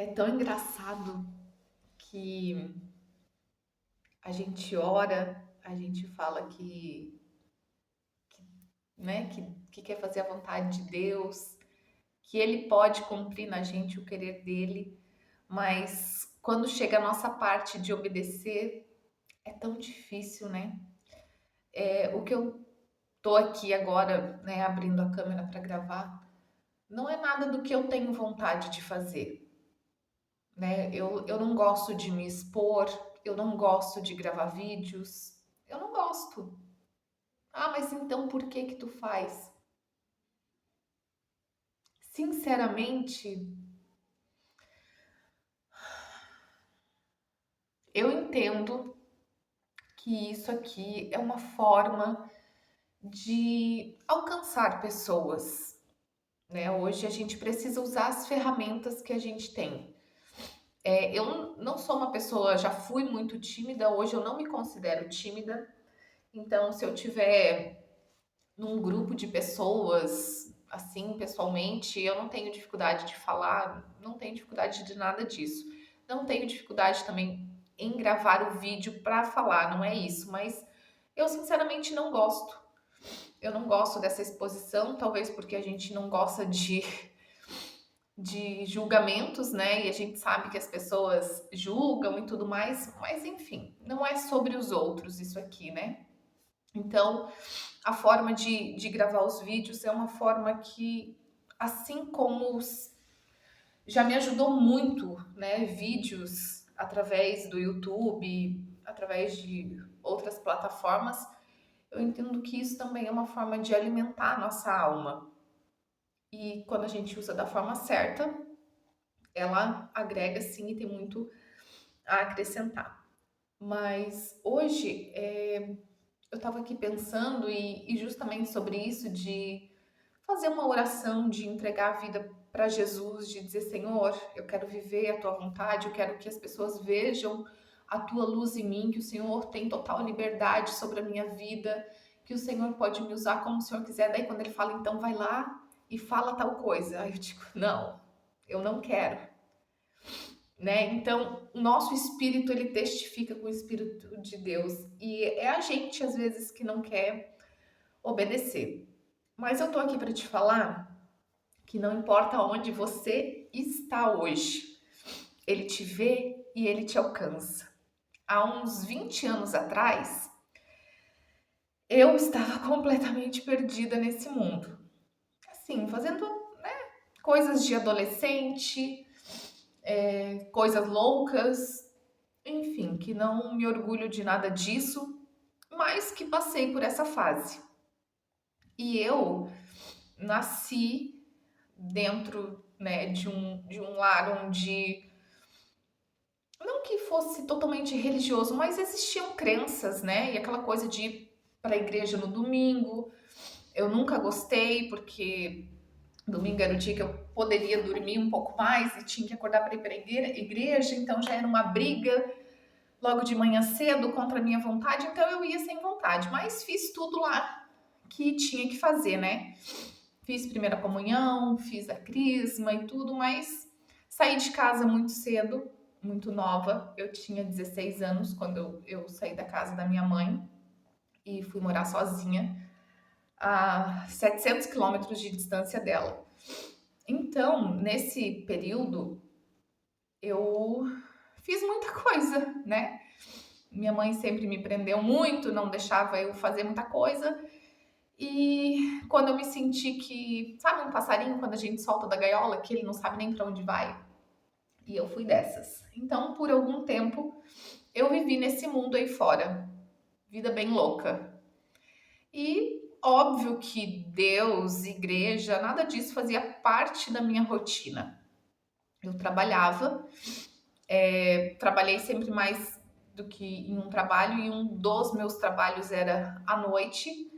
É tão engraçado que a gente ora, a gente fala né, que quer fazer a vontade de Deus, que Ele pode cumprir na gente o querer dele, mas quando chega a nossa parte de obedecer, é tão difícil, né? O que eu tô aqui agora, né, abrindo a câmera para gravar, não é nada do que eu tenho vontade de fazer, né? Eu não gosto de me expor, eu não gosto de gravar vídeos, eu não gosto. Ah, mas então por que que tu faz? Sinceramente, eu entendo que isso aqui é uma forma de alcançar pessoas, né? Hoje a gente precisa usar as ferramentas que a gente tem. Eu não sou uma pessoa, já fui muito tímida, hoje eu não me considero tímida. Então, se eu tiver num grupo de pessoas, assim, pessoalmente, eu não tenho dificuldade de falar, não tenho dificuldade de nada disso. Não tenho dificuldade também em gravar o vídeo para falar, não é isso, mas eu sinceramente não gosto. Eu não gosto dessa exposição, talvez porque a gente não gosta de julgamentos, né? E a gente sabe que as pessoas julgam e tudo mais, mas enfim, não é sobre os outros isso aqui, né? Então, a forma de gravar os vídeos é uma forma que, assim como já me ajudou muito, né? Vídeos através do YouTube, através de outras plataformas, eu entendo que isso também é uma forma de alimentar a nossa alma. E quando a gente usa da forma certa, ela agrega sim e tem muito a acrescentar. Mas hoje eu estava aqui pensando e justamente sobre isso de fazer uma oração, de entregar a vida para Jesus, de dizer, Senhor, eu quero viver a tua vontade, eu quero que as pessoas vejam a tua luz em mim, que o Senhor tem total liberdade sobre a minha vida, que o Senhor pode me usar como o Senhor quiser. Daí quando ele fala, então vai lá e fala tal coisa. Aí eu digo, não, eu não quero, né? Então, o nosso espírito ele testifica com o espírito de Deus e é a gente às vezes que não quer obedecer. Mas eu tô aqui para te falar que não importa onde você está hoje, ele te vê e ele te alcança. Há uns 20 anos atrás, eu estava completamente perdida nesse mundo. Assim, fazendo coisas de adolescente, coisas loucas, enfim, que não me orgulho de nada disso, mas que passei por essa fase. E eu nasci dentro, né, de um lar onde não que fosse totalmente religioso, mas existiam crenças, né? E aquela coisa de ir para a igreja no domingo. Eu nunca gostei, porque domingo era o dia que eu poderia dormir um pouco mais e tinha que acordar para ir para a igreja, então já era uma briga logo de manhã cedo contra a minha vontade, então eu ia sem vontade, mas fiz tudo lá que tinha que fazer, né? Fiz primeira comunhão, fiz a crisma e tudo, mas saí de casa muito cedo, muito nova. Eu tinha 16 anos quando eu saí da casa da minha mãe e fui morar sozinha a 700 quilômetros de distância dela. Então, nesse período, eu fiz muita coisa, né? Minha mãe sempre me prendeu muito, não deixava eu fazer muita coisa. E quando eu me senti que, sabe, um passarinho quando a gente solta da gaiola, que ele não sabe nem para onde vai? E eu fui dessas. Então, por algum tempo, eu vivi nesse mundo aí fora, vida bem louca. E óbvio que Deus, igreja, nada disso fazia parte da minha rotina. Eu trabalhava, trabalhei sempre mais do que em um trabalho, e um dos meus trabalhos era à noite.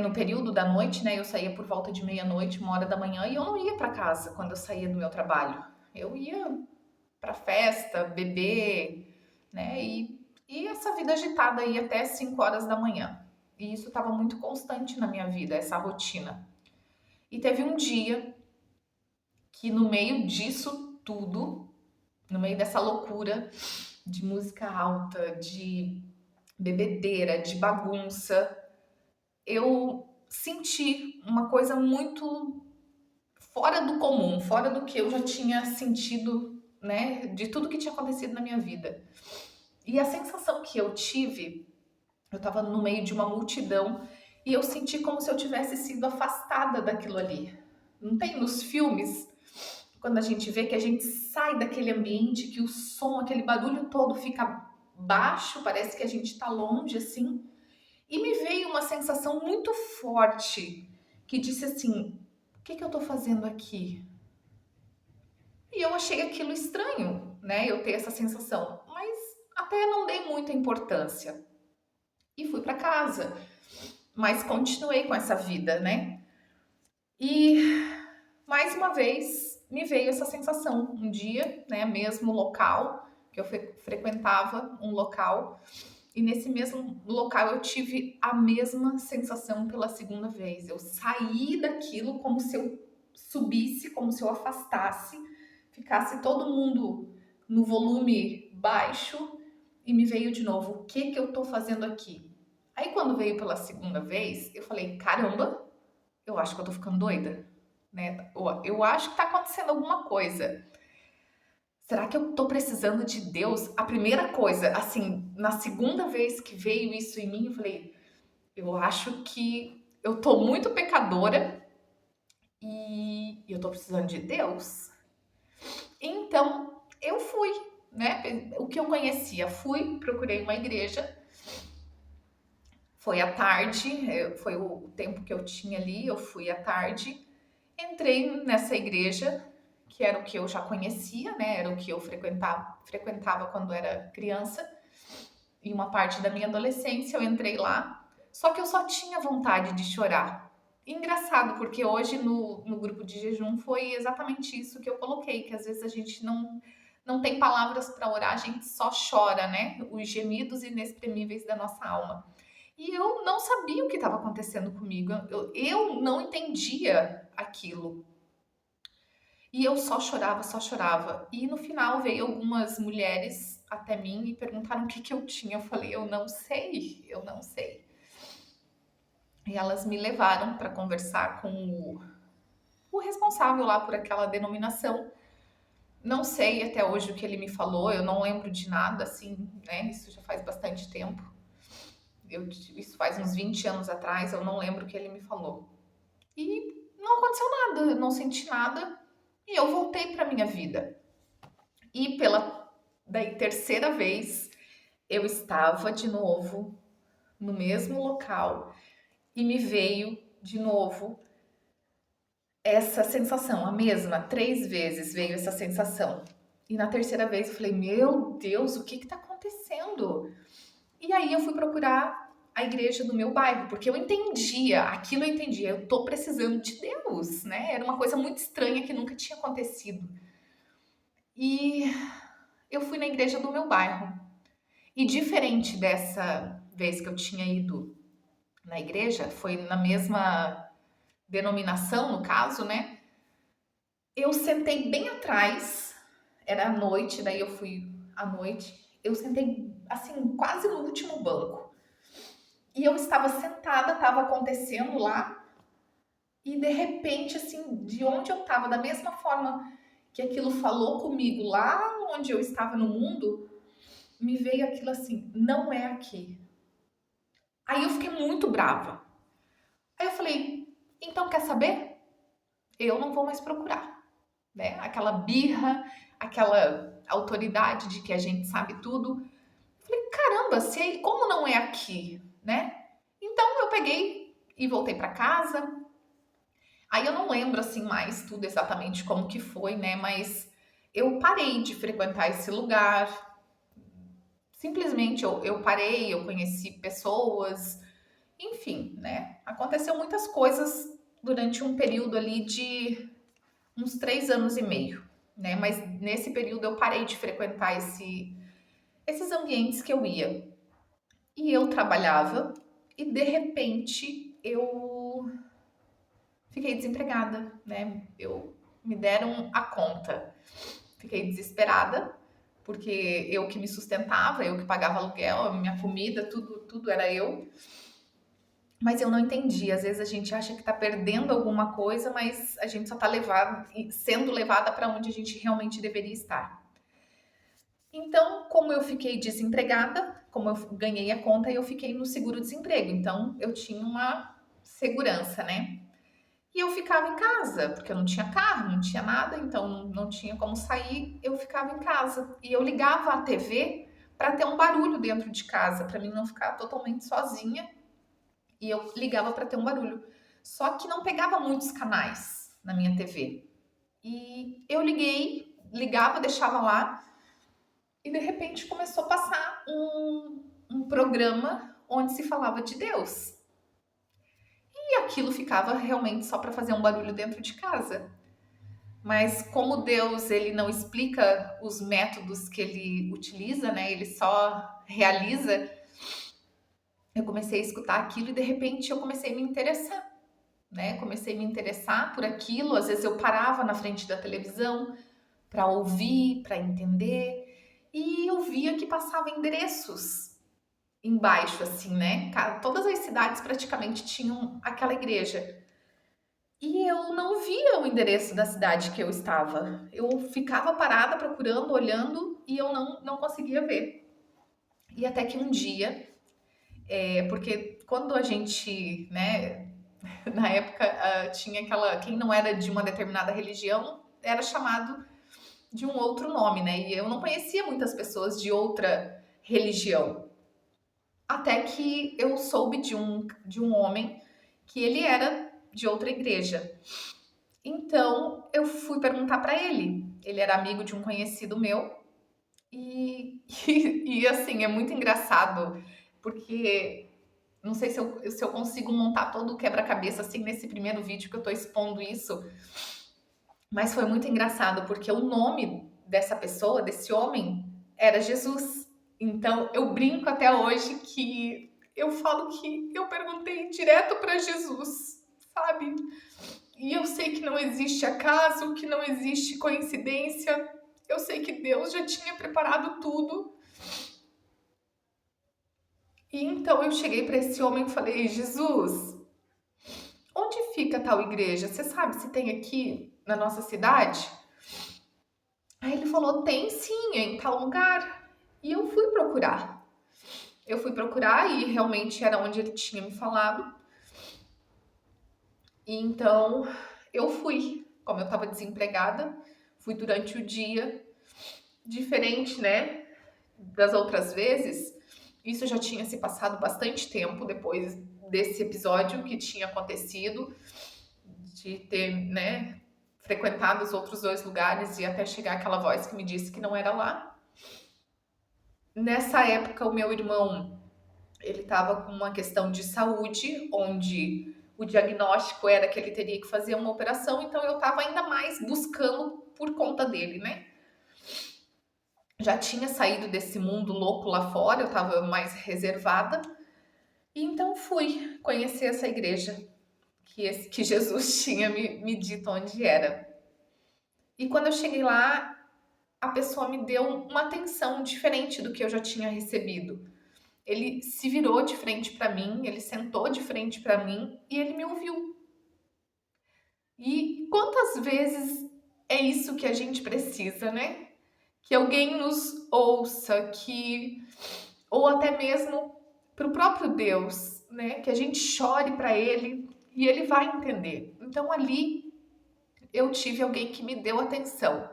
No período da noite, né? Eu saía por volta de meia-noite, 1 hora da manhã, e eu não ia para casa quando eu saía do meu trabalho. Eu ia para festa, beber, né? E essa vida agitada aí até 5 horas da manhã. E isso estava muito constante na minha vida, essa rotina. E teve um dia que no meio disso tudo, no meio dessa loucura de música alta, de bebedeira, de bagunça, eu senti uma coisa muito fora do comum, fora do que eu já tinha sentido, né, de tudo que tinha acontecido na minha vida. E a sensação que eu tive, eu estava no meio de uma multidão e eu senti como se eu tivesse sido afastada daquilo ali. Não tem nos filmes, quando a gente vê que a gente sai daquele ambiente, que o som, aquele barulho todo fica baixo, parece que a gente está longe assim. E me veio uma sensação muito forte que disse assim: o que eu estou fazendo aqui? E eu achei aquilo estranho, né? Eu ter essa sensação, mas até não dei muita importância e fui para casa, mas continuei com essa vida, né? E mais uma vez me veio essa sensação. Um dia, né, mesmo local, que eu frequentava um local, e nesse mesmo local eu tive a mesma sensação pela segunda vez. Eu saí daquilo como se eu subisse, como se eu afastasse, ficasse todo mundo no volume baixo e me veio de novo: o que eu tô fazendo aqui? Aí quando veio pela segunda vez, eu falei: caramba, eu acho que eu tô ficando doida, né? Eu acho que tá acontecendo alguma coisa. Será que eu tô precisando de Deus? A primeira coisa, assim, na segunda vez que veio isso em mim, eu falei: eu acho que eu tô muito pecadora e eu tô precisando de Deus. Então, eu fui, né? O que eu conhecia, fui, procurei uma igreja. Foi à tarde, foi o tempo que eu tinha ali, eu fui à tarde. Entrei nessa igreja, que era o que eu já conhecia, né? Era o que eu frequentava quando era criança. E uma parte da minha adolescência eu entrei lá. Só que eu só tinha vontade de chorar. Engraçado, porque hoje no grupo de jejum foi exatamente isso que eu coloquei, que às vezes a gente não tem palavras para orar, a gente só chora, né? Os gemidos inexprimíveis da nossa alma. E eu não sabia o que estava acontecendo comigo, eu não entendia aquilo. E eu só chorava, só chorava. E no final veio algumas mulheres até mim e perguntaram o que eu tinha. Eu falei: eu não sei, eu não sei. E elas me levaram para conversar com o responsável lá por aquela denominação. Não sei até hoje o que ele me falou, eu não lembro de nada, assim, né? Isso já faz bastante tempo. Isso faz uns 20 anos atrás, eu não lembro o que ele me falou. E não aconteceu nada, eu não senti nada. E eu voltei para minha vida. E pela daí, terceira vez, eu estava de novo no mesmo local e me veio de novo essa sensação, a mesma, 3 vezes veio essa sensação. E na terceira vez eu falei: meu Deus, o que está acontecendo? E aí eu fui procurar a igreja do meu bairro, porque eu entendia, aquilo eu entendia, eu tô precisando de Deus, né? Era uma coisa muito estranha que nunca tinha acontecido. E eu fui na igreja do meu bairro. E diferente dessa vez que eu tinha ido na igreja, foi na mesma denominação, no caso, né? Eu sentei bem atrás, era à noite, daí eu fui à noite. Eu sentei, assim, quase no último banco. E eu estava sentada, estava acontecendo lá, e de repente, assim, de onde eu estava, da mesma forma que aquilo falou comigo lá onde eu estava no mundo, me veio aquilo assim: não é aqui. Aí eu fiquei muito brava. Aí eu falei: então quer saber? Eu não vou mais procurar, né? Aquela birra, aquela autoridade de que a gente sabe tudo. Eu falei: caramba, como não é aqui, né? Então eu peguei e voltei para casa. Aí eu não lembro assim mais tudo exatamente como que foi, né? Mas eu parei de frequentar esse lugar. Simplesmente eu parei, eu conheci pessoas, enfim, né? Aconteceu muitas coisas durante um período ali de uns 3 anos e meio, né? Mas nesse período eu parei de frequentar esses ambientes que eu ia. E eu trabalhava e de repente eu fiquei desempregada, né? Me deram a conta. Fiquei desesperada, porque eu que me sustentava, eu que pagava aluguel, a minha comida, tudo era eu. Mas eu não entendi. Às vezes a gente acha que está perdendo alguma coisa, mas a gente só está sendo levada para onde a gente realmente deveria estar. Então, como eu fiquei desempregada, como eu ganhei a conta, eu fiquei no seguro-desemprego. Então, eu tinha uma segurança, né? E eu ficava em casa, porque eu não tinha carro, não tinha nada, então não tinha como sair, eu ficava em casa. E eu ligava a TV para ter um barulho dentro de casa, para mim não ficar totalmente sozinha. E eu ligava para ter um barulho. Só que não pegava muitos canais na minha TV. E eu ligava, deixava lá, e de repente começou a passar um programa onde se falava de Deus. E aquilo ficava realmente só para fazer um barulho dentro de casa. Mas como Deus ele não explica os métodos que ele utiliza, né? Ele só realiza. Eu comecei a escutar aquilo e de repente eu comecei a me interessar, né? Comecei a me interessar por aquilo. Às vezes eu parava na frente da televisão para ouvir, para entender, e eu via que passava endereços embaixo, assim, né? Todas as cidades praticamente tinham aquela igreja. E eu não via o endereço da cidade que eu estava. Eu ficava parada procurando, olhando e eu não conseguia ver. E até que um dia, porque quando a gente, né, na época tinha aquela, quem não era de uma determinada religião era chamado de um outro nome, né? E eu não conhecia muitas pessoas de outra religião. Até que eu soube de um homem que ele era de outra igreja. Então eu fui perguntar para ele. Ele era amigo de um conhecido meu. E assim, é muito engraçado, porque não sei se eu consigo montar todo o quebra-cabeça assim nesse primeiro vídeo que eu tô expondo isso, mas foi muito engraçado, porque o nome dessa pessoa, desse homem, era Jesus. Então eu brinco até hoje que eu falo que eu perguntei direto para Jesus, sabe? E eu sei que não existe acaso, que não existe coincidência. Eu sei que Deus já tinha preparado tudo. E então eu cheguei para esse homem e falei: Jesus, onde fica tal igreja? Você sabe se tem aqui na nossa cidade? Aí ele falou: tem sim, é em tal lugar. E eu fui procurar. Eu fui procurar e realmente era onde ele tinha me falado. E então eu fui. Como eu estava desempregada, fui durante o dia. Diferente, né, das outras vezes, isso já tinha se passado bastante tempo depois desse episódio que tinha acontecido, de ter, né, frequentado os outros dois lugares e até chegar aquela voz que me disse que não era lá. Nessa época, o meu irmão, ele estava com uma questão de saúde, onde o diagnóstico era que ele teria que fazer uma operação, então eu estava ainda mais buscando por conta dele, né? Já tinha saído desse mundo louco lá fora, eu estava mais reservada, e então fui conhecer essa igreja que Jesus tinha me dito onde era. E quando eu cheguei lá, a pessoa me deu uma atenção diferente do que eu já tinha recebido. Ele se virou de frente para mim, ele sentou de frente para mim e ele me ouviu. E quantas vezes é isso que a gente precisa, né? Que alguém nos ouça, ou até mesmo para o próprio Deus, né? Que a gente chore para Ele e Ele vai entender. Então ali eu tive alguém que me deu atenção,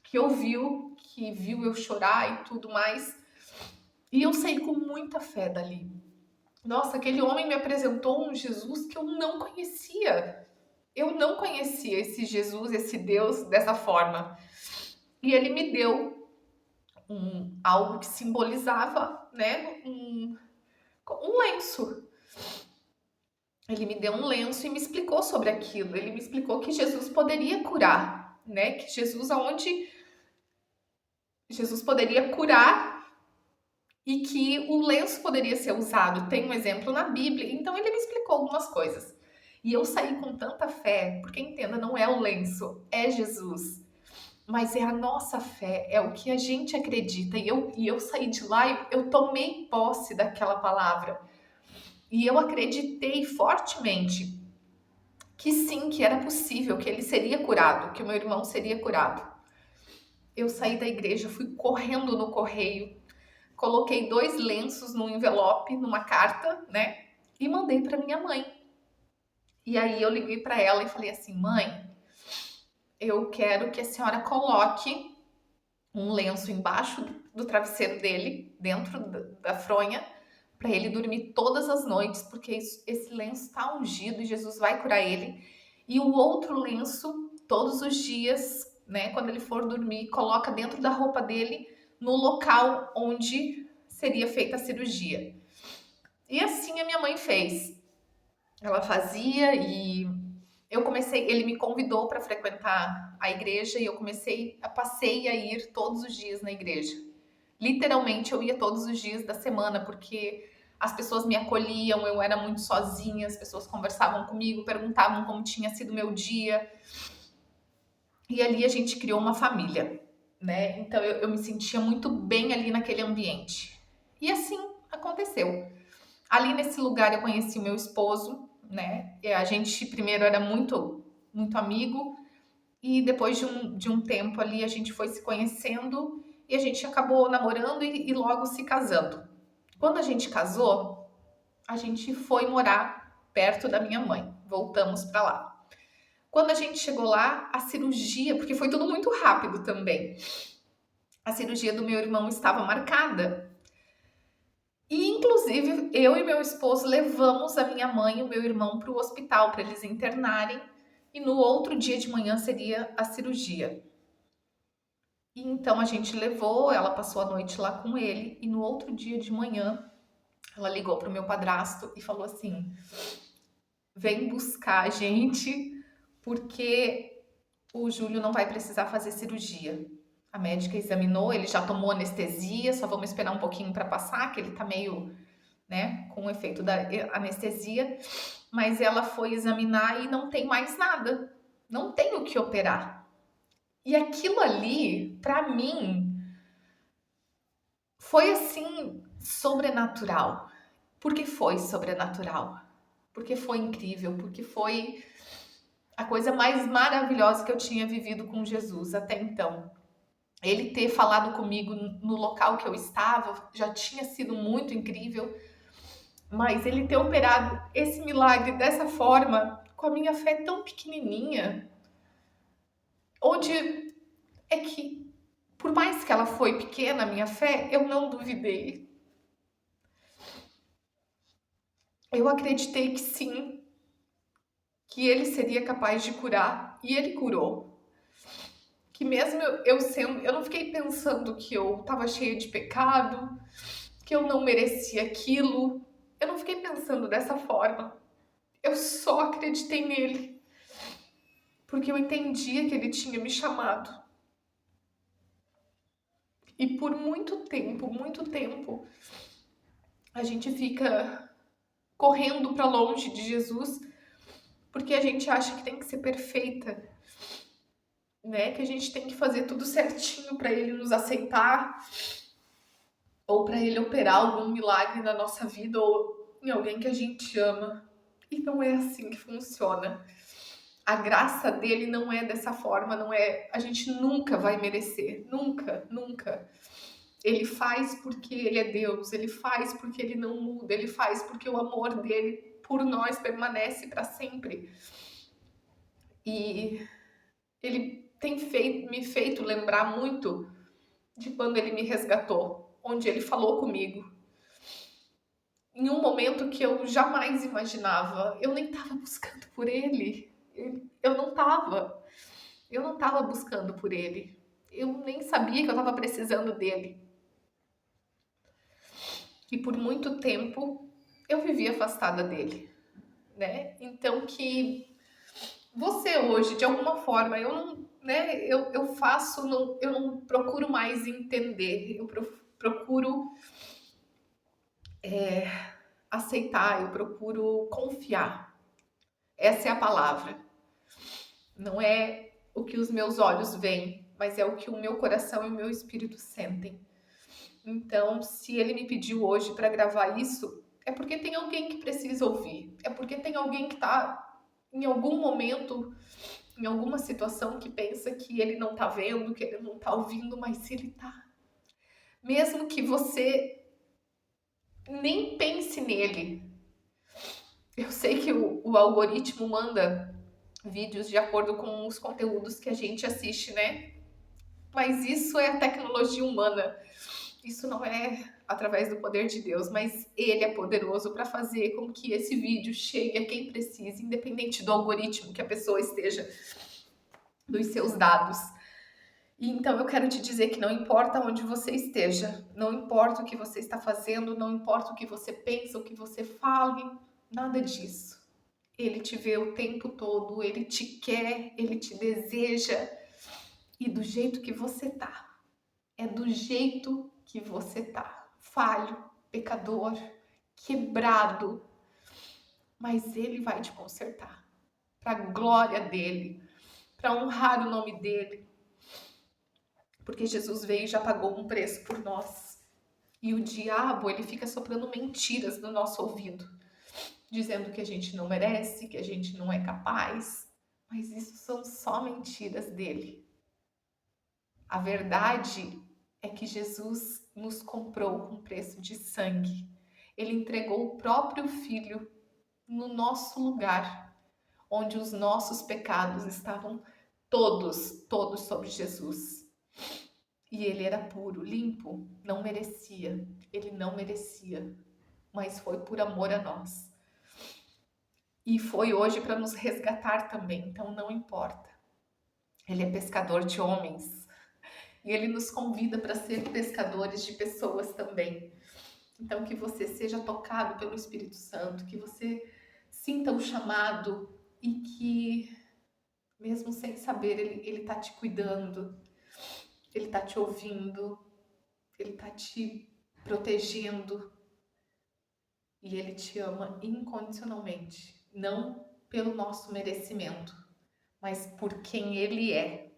que ouviu, que viu eu chorar e tudo mais. E eu saí com muita fé dali. Nossa, aquele homem me apresentou um Jesus que eu não conhecia. Eu não conhecia esse Jesus, esse Deus dessa forma. E ele me deu algo que simbolizava, né, um lenço. Ele me deu um lenço e me explicou sobre aquilo. Ele me explicou que Jesus poderia curar, né? Que aonde Jesus poderia curar e que o lenço poderia ser usado. Tem um exemplo na Bíblia. Então ele me explicou algumas coisas. E eu saí com tanta fé, porque entenda, não é o lenço, é Jesus. mas é a nossa fé, é o que a gente acredita. E eu saí de lá e eu tomei posse daquela palavra. E eu acreditei fortemente que sim, que era possível, que ele seria curado, que o meu irmão seria curado. Eu saí da igreja, fui correndo no correio, coloquei 2 lenços num envelope, numa carta, né? E mandei para minha mãe. E aí eu liguei para ela e falei assim: mãe, eu quero que a senhora coloque um lenço embaixo do travesseiro dele, dentro da fronha, para ele dormir todas as noites, porque esse lenço está ungido e Jesus vai curar ele. E o outro lenço, todos os dias, né, quando ele for dormir, coloca dentro da roupa dele, no local onde seria feita a cirurgia. E assim a minha mãe fez. Ela fazia e eu comecei, ele me convidou para frequentar a igreja e eu passei a ir todos os dias na igreja. Literalmente eu ia todos os dias da semana, porque as pessoas me acolhiam, eu era muito sozinha, as pessoas conversavam comigo, perguntavam como tinha sido meu dia. E ali a gente criou uma família, né? Então eu me sentia muito bem ali naquele ambiente. E assim aconteceu. Ali nesse lugar eu conheci o meu esposo, né? E a gente primeiro era muito amigo, e depois de um tempo ali a gente foi se conhecendo e a gente acabou namorando e logo se casando. Quando a gente casou, a gente foi morar perto da minha mãe. Voltamos para lá. Quando a gente chegou lá, a cirurgia, porque foi tudo muito rápido também. A cirurgia do meu irmão estava marcada. E inclusive eu e meu esposo levamos a minha mãe e o meu irmão para o hospital para eles internarem. E no outro dia de manhã seria a cirurgia. E então a gente levou, ela passou a noite lá com ele e no outro dia de manhã ela ligou para o meu padrasto e falou assim: vem buscar a gente porque o Júlio não vai precisar fazer cirurgia. A médica examinou, ele já tomou anestesia, só vamos esperar um pouquinho para passar, que ele tá meio, né, com o efeito da anestesia, mas ela foi examinar e não tem mais nada, não tem o que operar. E aquilo ali, para mim, foi assim sobrenatural. Por que foi sobrenatural? Porque foi incrível, porque foi a coisa mais maravilhosa que eu tinha vivido com Jesus até então. Ele ter falado comigo no local que eu estava já tinha sido muito incrível, mas ele ter operado esse milagre dessa forma, com a minha fé tão pequenininha, onde é que, por mais que ela foi pequena, a minha fé, eu não duvidei. Eu acreditei que sim, que ele seria capaz de curar, e ele curou. Que mesmo eu sendo, eu não fiquei pensando que eu estava cheia de pecado, que eu não merecia aquilo. Eu não fiquei pensando dessa forma. Eu só acreditei nele, porque eu entendia que ele tinha me chamado. E por muito tempo, a gente fica correndo para longe de Jesus, porque a gente acha que tem que ser perfeita, né? Que a gente tem que fazer tudo certinho para ele nos aceitar, ou para ele operar algum milagre na nossa vida ou em alguém que a gente ama. E não é assim que funciona. A graça dele não é dessa forma, não é, a gente nunca vai merecer, nunca, nunca. Ele faz porque ele é Deus, ele faz porque ele não muda, ele faz porque o amor dele por nós permanece para sempre. E ele tem me feito lembrar muito de quando ele me resgatou, onde ele falou comigo. Em um momento que eu jamais imaginava, eu nem estava buscando por ele. Eu não estava. Eu não estava buscando por ele. Eu nem sabia que eu estava precisando dele. E por muito tempo eu vivi afastada dele, né? Então que você hoje, de alguma forma, eu não, né? Eu faço, não, eu não procuro mais entender. Eu procuro aceitar, eu procuro confiar. Essa é a palavra. Não é o que os meus olhos veem, mas é o que o meu coração e o meu espírito sentem. Então, se ele me pediu hoje para gravar isso, é porque tem alguém que precisa ouvir. É porque tem alguém que está em algum momento, em alguma situação que pensa que ele não tá vendo, que ele não tá ouvindo, mas ele tá. Mesmo que você nem pense nele. Eu sei que o algoritmo manda vídeos de acordo com os conteúdos que a gente assiste, né? Mas isso é a tecnologia humana. Isso não é através do poder de Deus, mas ele é poderoso para fazer com que esse vídeo chegue a quem precisa, independente do algoritmo que a pessoa esteja, dos seus dados. E então eu quero te dizer que não importa onde você esteja, não importa o que você está fazendo, não importa o que você pensa, o que você fale, nada disso. Ele te vê o tempo todo, ele te quer, ele te deseja. E do jeito que você tá, é do jeito que você tá. Falho, pecador, quebrado, mas ele vai te consertar. Para a glória dele, para honrar o nome dele. Porque Jesus veio e já pagou um preço por nós. E o diabo, ele fica soprando mentiras no nosso ouvido, dizendo que a gente não merece, que a gente não é capaz. Mas isso são só mentiras dele. A verdade é que Jesus nos comprou com preço de sangue. Ele entregou o próprio Filho no nosso lugar, onde os nossos pecados estavam todos sobre Jesus. E ele era puro, limpo, não merecia, ele não merecia, mas foi por amor a nós. E foi hoje para nos resgatar também, então não importa. Ele é pescador de homens e ele nos convida para ser pescadores de pessoas também. Então que você seja tocado pelo Espírito Santo, que você sinta o chamado e que, mesmo sem saber, ele tá te cuidando, ele tá te ouvindo, ele tá te protegendo e ele te ama incondicionalmente, não pelo nosso merecimento, mas por quem ele é.